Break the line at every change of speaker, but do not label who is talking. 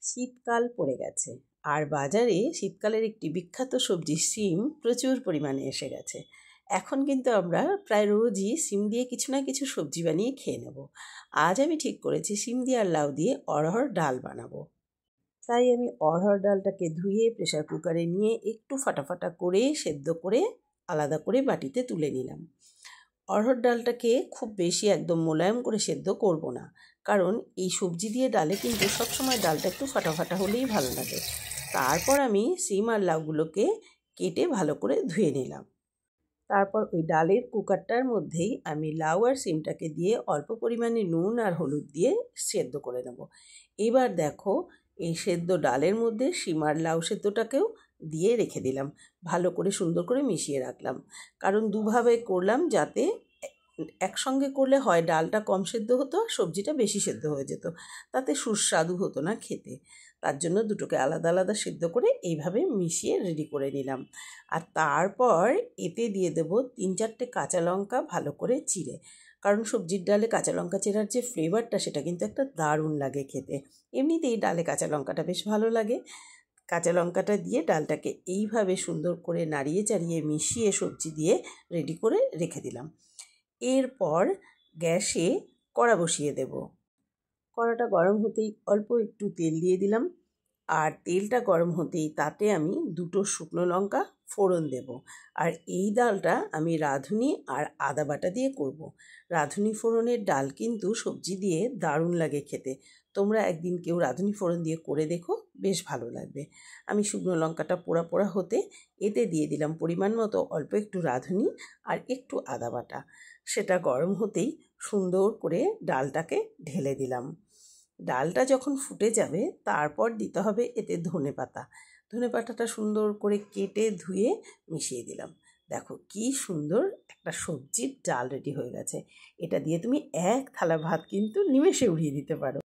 শীতকাল পড়ে গেছে আর বাজারে শীতকালের একটি বিখ্যাত সবজি শিম প্রচুর পরিমাণে এসে গেছে। এখন কিন্তু আমরা প্রায় রোজই শিম দিয়ে কিছু না কিছু সবজি বানিয়ে খেয়ে নেব। আজ আমি ঠিক করেছি শিম দিয়ে আর লাউ দিয়ে অড়হর ডাল বানাবো। তাই আমি অড়হর ডালটাকে ধুয়ে প্রেসার কুকারে নিয়ে একটু ফাটা করে সেদ্ধ করে আলাদা করে বাটিতে তুলে নিলাম। অড়হর ডালটাকে খুব বেশি একদম মোলায়েম করে সেদ্ধ করব না, কারণ এই সবজি দিয়ে ডালে কিন্তু সবসময় ডালটা একটু ফাটা হলেই ভালো লাগে। তারপর আমি শিম আর লাউগুলোকে কেটে ভালো করে ধুয়ে নিলাম। তারপর ওই ডালের কুকারটার মধ্যেই আমি লাউ আর শিমটাকে দিয়ে অল্প পরিমাণে নুন আর হলুদ দিয়ে সেদ্ধ করে নেব। এবার দেখো, এই সেদ্ধ ডালের মধ্যে শিম আর লাউ সেদ্ধটাকেও দিয়ে রেখে দিলাম, ভালো করে সুন্দর করে মিশিয়ে রাখলাম। কারণ দুভাবে করলাম, যাতে একসঙ্গে করলে হয় ডালটা কম সেদ্ধ হতো আর সবজিটা বেশি সেদ্ধ হয়ে যেত, তাতে সুস্বাদু হতো না খেতে। তার জন্য দুটোকে আলাদা আলাদা সেদ্ধ করে এইভাবে মিশিয়ে রেডি করে নিলাম। আর তারপর এতে দিয়ে দেব 3-4টে কাঁচা লঙ্কা ভালো করে চিড়ে, কারণ সবজির ডালে কাঁচা লঙ্কা চেরার যে ফ্লেভারটা সেটা কিন্তু একটা দারুণ লাগে খেতে। এমনিতেই ডালে কাঁচা লঙ্কাটা বেশ ভালো লাগে। কাঁচা লঙ্কাটা দিয়ে ডালটাকে এইভাবে সুন্দর করে নাড়িয়ে চাড়িয়ে মিশিয়ে সবজি দিয়ে রেডি করে রেখে দিলাম। এরপর গ্যাসে কড়া বসিয়ে দেব। কড়াটা গরম হতেই অল্প একটু তেল দিয়ে দিলাম, আর তেলটা গরম হতেই তাতে আমি 2টো শুকনো লঙ্কা ফোড়ন দেব। আর এই ডালটা আমি রাঁধুনি আর আদা বাটা দিয়ে করব। রাঁধুনি ফোড়নের ডাল কিন্তু সবজি দিয়ে দারুণ লাগে খেতে। তোমরা একদিন কেউ রাঁধুনি ফোড়ন দিয়ে করে দেখো, বেশ ভালো লাগবে। আমি শুকনো লঙ্কাটা পোড়া হতে এতে দিয়ে দিলাম পরিমাণ মতো অল্প একটু রাঁধুনি আর একটু আদা বাটা। সেটা গরম হতেই সুন্দর করে ডালটাকে ঢেলে দিলাম। ডালটা যখন ফুটে যাবে তারপর দিতে হবে এতে ধনেপাতাটা সুন্দর করে কেটে ধুয়ে মিশিয়ে দিলাম। দেখো কি সুন্দর একটা সবজির ডাল রেডি হয়ে গেছে। এটা দিয়ে তুমি 1 থালা ভাত কিন্তু নিমেষে উড়িয়ে দিতে পারো।